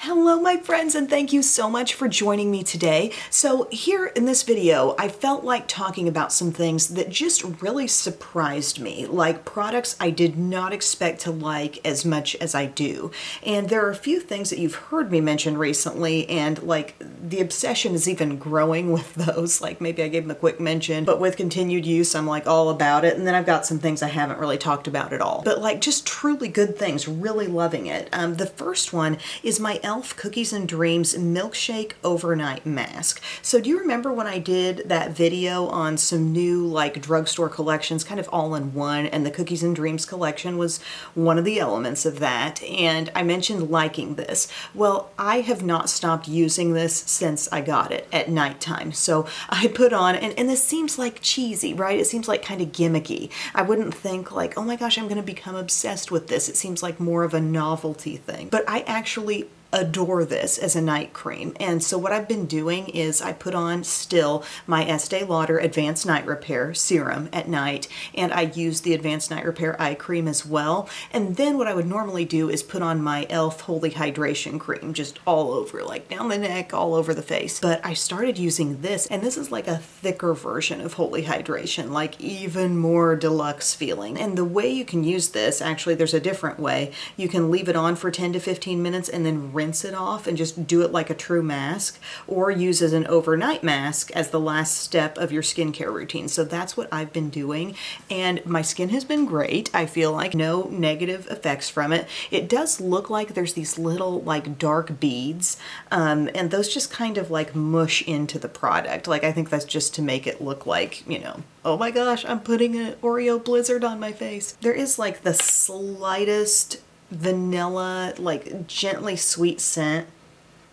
Hello my friends, and thank you so much for joining me today. So here in this video, I felt like talking about some things that just really surprised me, like products I did not expect to like as much as I do. And there are a few things that you've heard me mention recently, and like the obsession is even growing with those. Like maybe I gave them a quick mention, but with continued use, I'm like all about it. And then I've got some things I haven't really talked about at all, but like just truly good things, really loving it. The first one is my e.l.f. Cookies and Dreams Milkshake Overnight Mask. So do you remember when I did that video on some new like drugstore collections, kind of all in one, and the Cookies and Dreams collection was one of the elements of that, and I mentioned liking this. Well, I have not stopped using this since I got it at nighttime. So I put on, and this seems like cheesy, right? It seems like kind of gimmicky. I wouldn't think like, oh my gosh, I'm going to become obsessed with this. It seems like more of a novelty thing, but I actually adore this as a night cream. And so what I've been doing is I put on still my Estee Lauder Advanced Night Repair Serum at night, and I use the Advanced Night Repair Eye Cream as well. And then what I would normally do is put on my e.l.f. Holy Hydration Cream, just all over, like down the neck, all over the face. But I started using this, and this is like a thicker version of Holy Hydration, like even more deluxe feeling. And the way you can use this, actually there's a different way. You can leave it on for 10 to 15 minutes and then rinse it off and just do it like a true mask, or use as an overnight mask as the last step of your skincare routine. So that's what I've been doing, and my skin has been great. I feel like no negative effects from it. It does look like there's these little like dark beads, and those just kind of like mush into the product. Like I think that's just to make it look like, you know, oh my gosh, I'm putting an Oreo blizzard on my face. There is like the slightest vanilla, like gently sweet scent,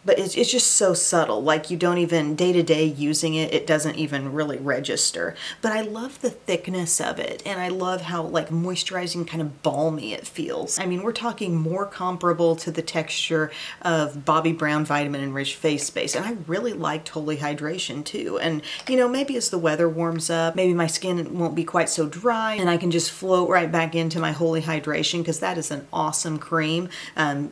but it's just so subtle, like you don't even, day to day using it, it doesn't even really register. But I love the thickness of it, and I love how like moisturizing, kind of balmy it feels. I mean, we're talking more comparable to the texture of Bobbi Brown Vitamin Enriched Face Base, and I really liked Holy Hydration too. And you know, maybe as the weather warms up, maybe my skin won't be quite so dry, and I can just float right back into my Holy Hydration, because that is an awesome cream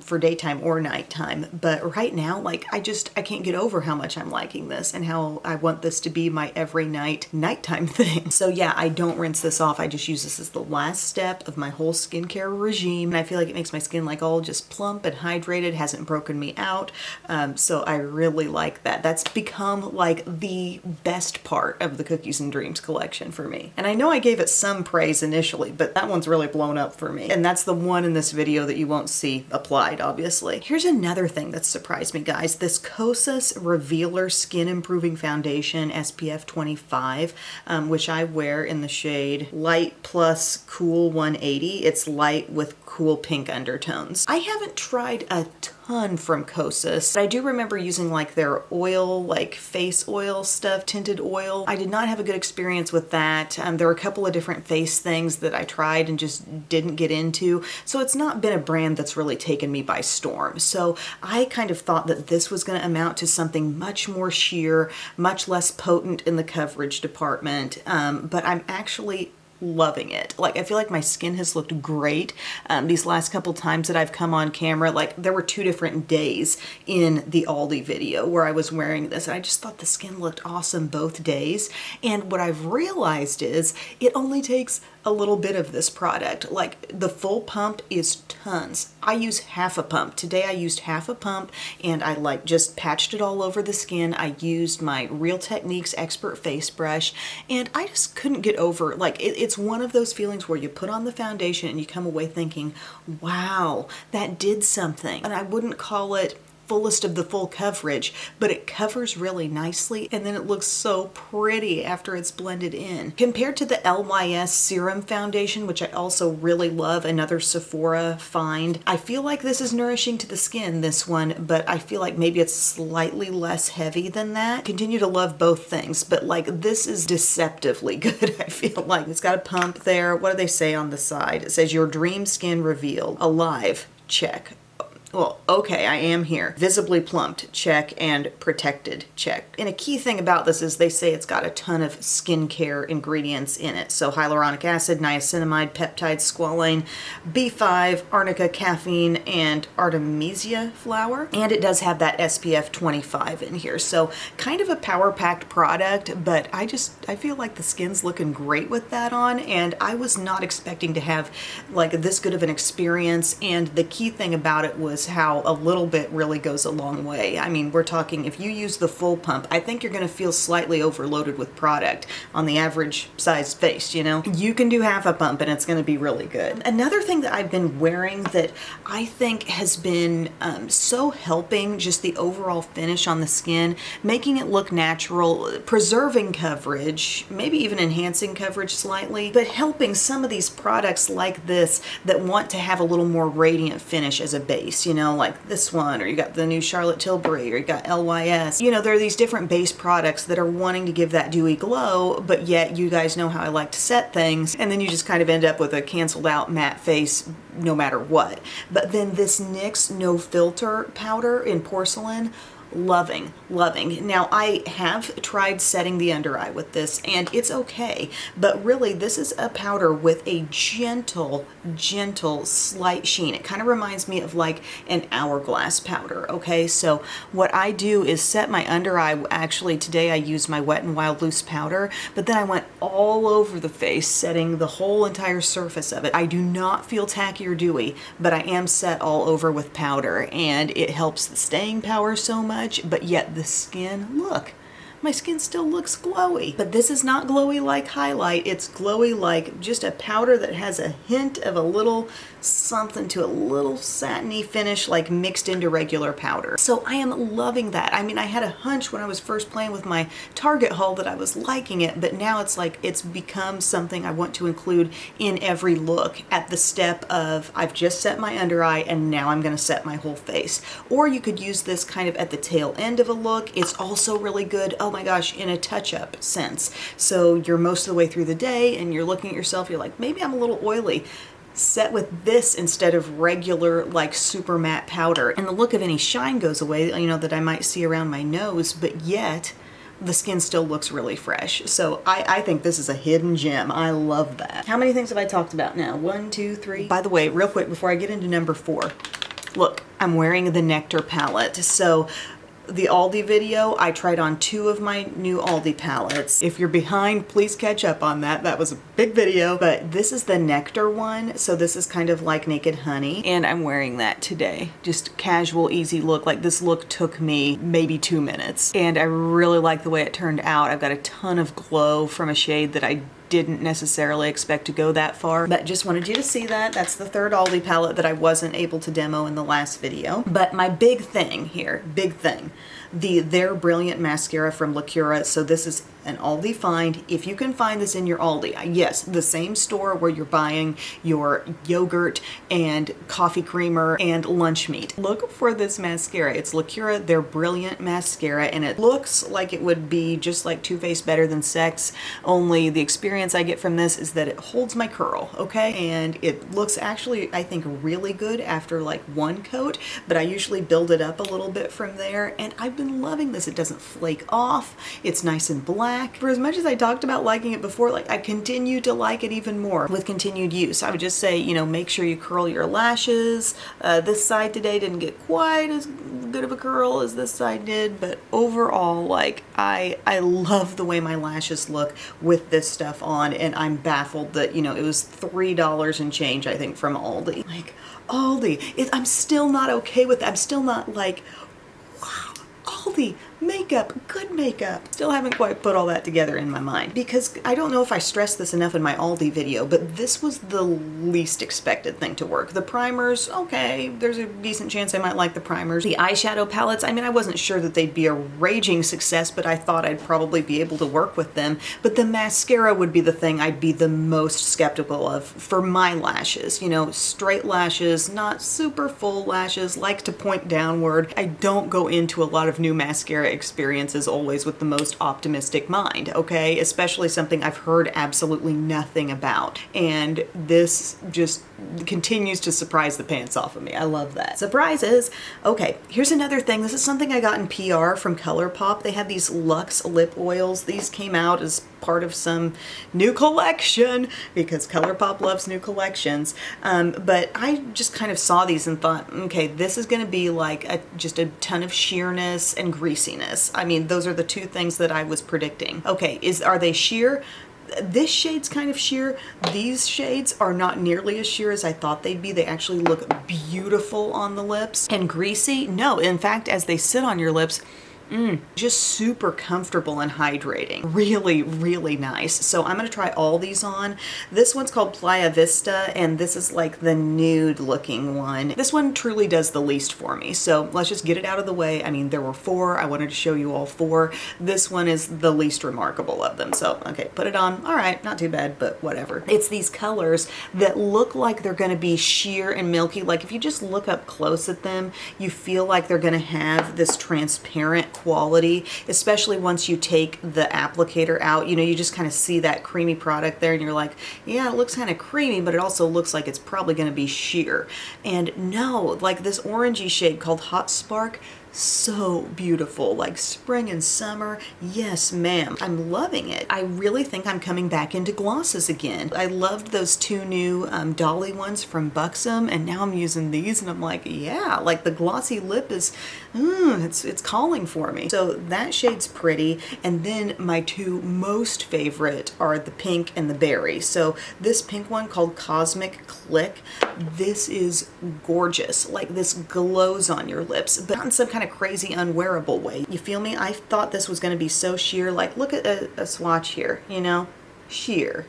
for daytime or nighttime. But right now, like I can't get over how much I'm liking this and how I want this to be my every night nighttime thing. So yeah, I don't rinse this off. I just use this as the last step of my whole skincare regime. And I feel like it makes my skin like all just plump and hydrated, hasn't broken me out. So I really like that. That's become like the best part of the Cookies and Dreams collection for me. And I know I gave it some praise initially, but that one's really blown up for me. And that's the one in this video that you won't see applied, obviously. Here's another thing that surprised me, guys. This Kosas Revealer Skin Improving Foundation SPF 25, which I wear in the shade Light Plus Cool 180. It's light with cool pink undertones. I haven't tried a ton from Kosas, but I do remember using like their oil, like face oil stuff, tinted oil. I did not have a good experience with that. There were a couple of different face things that I tried and just didn't get into. So it's not been a brand that's really taken me by storm. So I kind of thought that this was going to amount to something much more sheer, much less potent in the coverage department. But I'm actually loving it. Like I feel like my skin has looked great these last couple times that I've come on camera. Like there were 2 different days in the Aldi video where I was wearing this, and I just thought the skin looked awesome both days. And what I've realized is it only takes a little bit of this product. Like the full pump is tons. I use half a pump. Today I used half a pump, and I like just patched it all over the skin. I used my Real Techniques Expert Face Brush, and I just couldn't get over, like it's one of those feelings where you put on the foundation and you come away thinking, wow, that did something. And I wouldn't call it fullest of the full coverage, but it covers really nicely, and then it looks so pretty after it's blended in. Compared to the LYS Serum Foundation, which I also really love, another Sephora find, I feel like this is nourishing to the skin, this one, but I feel like maybe it's slightly less heavy than that. Continue to love both things, but like this is deceptively good. I feel like it's got a pump there. What do they say on the side? It says your dream skin revealed. Alive. Check. Well, okay, I am here. Visibly plumped, check, and protected, check. And a key thing about this is they say it's got a ton of skincare ingredients in it. So hyaluronic acid, niacinamide, peptides, squalane, B5, arnica, caffeine, and artemisia flower. And it does have that SPF 25 in here. So kind of a power-packed product, but I feel like the skin's looking great with that on, and I was not expecting to have like this good of an experience. And the key thing about it was how a little bit really goes a long way. I mean, we're talking, if you use the full pump, I think you're going to feel slightly overloaded with product on the average size face, you know? You can do half a pump and it's going to be really good. Another thing that I've been wearing that I think has been so helping just the overall finish on the skin, making it look natural, preserving coverage, maybe even enhancing coverage slightly, but helping some of these products like this that want to have a little more radiant finish as a base, you know, like this one, or you got the new Charlotte Tilbury, or you got LYS. You know, there are these different base products that are wanting to give that dewy glow, but yet you guys know how I like to set things, and then you just kind of end up with a canceled out matte face no matter what. But then this NYX No Filter powder in porcelain, loving. Now, I have tried setting the under eye with this and it's okay, but really this is a powder with a gentle slight sheen. It kind of reminds me of like an hourglass powder, okay? So what I do is set my under eye. Actually, today I used my Wet n Wild loose powder, but then I went all over the face, setting the whole entire surface of it. I do not feel tacky or dewy, but I am set all over with powder, and it helps the staying power so much. But yet the skin, look, my skin still looks glowy. But this is not glowy like highlight. It's glowy like just a powder that has a hint of a little something to a little satiny finish, like mixed into regular powder. So I am loving that. I mean, I had a hunch when I was first playing with my Target haul that I was liking it, but now it's like it's become something I want to include in every look at the step of I've just set my under eye and now I'm going to set my whole face. Or you could use this kind of at the tail end of a look. It's also really good, oh my gosh, in a touch-up sense. So you're most of the way through the day and you're looking at yourself, you're like, maybe I'm a little oily. Set with this instead of regular like super matte powder, and the look of any shine goes away, you know, that I might see around my nose, but yet the skin still looks really fresh. So I think this is a hidden gem. I love that. How many things have I talked about now? 1, 2, 3. By the way, real quick before I get into number 4, look, I'm wearing the Nectar palette. So the Aldi video, I tried on 2 of my new Aldi palettes. If you're behind, please catch up on that. That was a big video, but this is the Nectar one. So this is kind of like Naked Honey, and I'm wearing that today. Just casual, easy look. Like this look took me maybe 2 minutes, and I really like the way it turned out. I've got a ton of glow from a shade that I didn't necessarily expect to go that far, but just wanted you to see that. That's the 3rd Aldi palette that I wasn't able to demo in the last video. But my big thing here, their Brilliant Mascara from Lacura. So this is an Aldi find. If you can find this in your Aldi, yes, the same store where you're buying your yogurt and coffee creamer and lunch meat. Look for this mascara. It's Lacura, their Brilliant Mascara, and it looks like it would be just like Too Faced Better Than Sex, only the experience I get from this is that it holds my curl, okay? And it looks actually, I think, really good after like 1 coat, but I usually build it up a little bit from there, and I've been loving this. It doesn't flake off. It's nice and black. For as much as I talked about liking it before, like I continue to like it even more with continued use. I would just say, you know, make sure you curl your lashes. This side today didn't get quite as good of a curl as this side did, but overall, like I love the way my lashes look with this stuff on, and I'm baffled that, you know, it was $3 and change, I think, from Aldi. Like, Aldi, I'm still not okay with that. I'm still not like, wow, Aldi, makeup, good makeup. Still haven't quite put all that together in my mind, because I don't know if I stressed this enough in my Aldi video, but this was the least expected thing to work. The primers, okay, there's a decent chance I might like the primers. The eyeshadow palettes, I mean, I wasn't sure that they'd be a raging success, but I thought I'd probably be able to work with them. But the mascara would be the thing I'd be the most skeptical of for my lashes. You know, straight lashes, not super full lashes, like to point downward. I don't go into a lot of new mascara experiences always with the most optimistic mind, okay? Especially something I've heard absolutely nothing about. And this just continues to surprise the pants off of me. I love that. Surprises. Okay, here's another thing. This is something I got in PR from ColourPop. They have these Luxe lip oils. These came out as part of some new collection because ColourPop loves new collections. But I just kind of saw these and thought, okay, this is going to be like just a ton of sheerness and greasiness. I mean, those are the two things that I was predicting. Okay, are they sheer? This shade's kind of sheer. These shades are not nearly as sheer as I thought they'd be. They actually look beautiful on the lips. And greasy? No, in fact, as they sit on your lips, just super comfortable and hydrating. Really, really nice. So I'm going to try all these on. This one's called Playa Vista, and this is like the nude looking one. This one truly does the least for me. So let's just get it out of the way. I mean, there were 4. I wanted to show you all 4. This one is the least remarkable of them. So, okay, put it on. All right, not too bad, but whatever. It's these colors that look like they're going to be sheer and milky. Like if you just look up close at them, you feel like they're going to have this transparent quality, especially once you take the applicator out. You know, you just kind of see that creamy product there and you're like, yeah, it looks kind of creamy, but it also looks like it's probably going to be sheer. And no, like this orangey shade called Hot Spark, so beautiful, like spring and summer. Yes, ma'am. I'm loving it. I really think I'm coming back into glosses again. I loved those 2 new Dolly ones from Buxom, and now I'm using these and I'm like, yeah, like the glossy lip is, it's calling for me. So that shade's pretty. And then my 2 most favorite are the pink and the berry. So this pink one called Cosmic Click, this is gorgeous. Like this glows on your lips, but not in some kind of crazy unwearable way. You feel me? I thought this was going to be so sheer. Like look at a swatch here, you know? Sheer,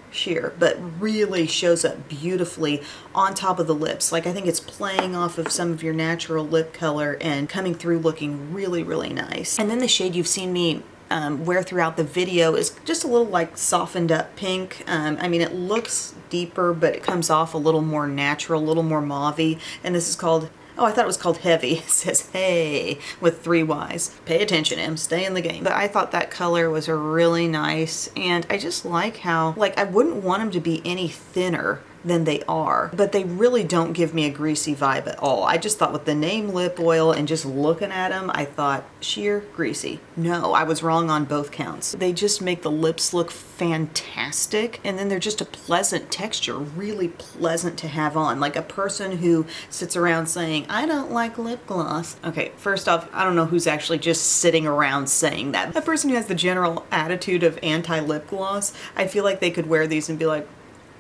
but really shows up beautifully on top of the lips. Like I think it's playing off of some of your natural lip color and coming through looking really, really nice. And then the shade you've seen me wear throughout the video is just a little like softened up pink. I mean, it looks deeper, but it comes off a little more natural, a little more mauve-y. And this is called, oh, I thought it was called Heavy. It says hey with 3 Y's. Pay attention, Em. Stay in the game. But I thought that color was really nice, and I just like how, like, I wouldn't want them to be any thinner than they are, but they really don't give me a greasy vibe at all. I just thought with the name lip oil and just looking at them, I thought sheer greasy. No, I was wrong on both counts. They just make the lips look fantastic, and then they're just a pleasant texture, really pleasant to have on. Like a person who sits around saying, I don't like lip gloss. Okay, first off, I don't know who's actually just sitting around saying that. A person who has the general attitude of anti-lip gloss, I feel like they could wear these and be like,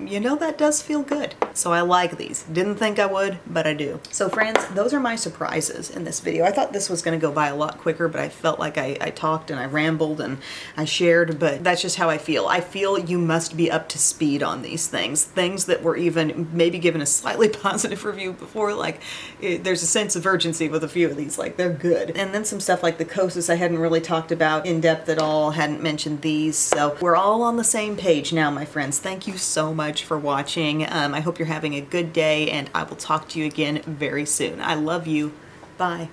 you know, that does feel good. So I like these. Didn't think I would, but I do. So friends, those are my surprises in this video. I thought this was gonna go by a lot quicker, but I felt like I talked and I rambled and I shared, but that's just how I feel. I feel you must be up to speed on these things. Things that were even maybe given a slightly positive review before, like there's a sense of urgency with a few of these, like they're good. And then some stuff like the Kosas I hadn't really talked about in depth at all, hadn't mentioned these. So we're all on the same page now, my friends. Thank you so much for watching. I hope you're having a good day, and I will talk to you again very soon. I love you. Bye.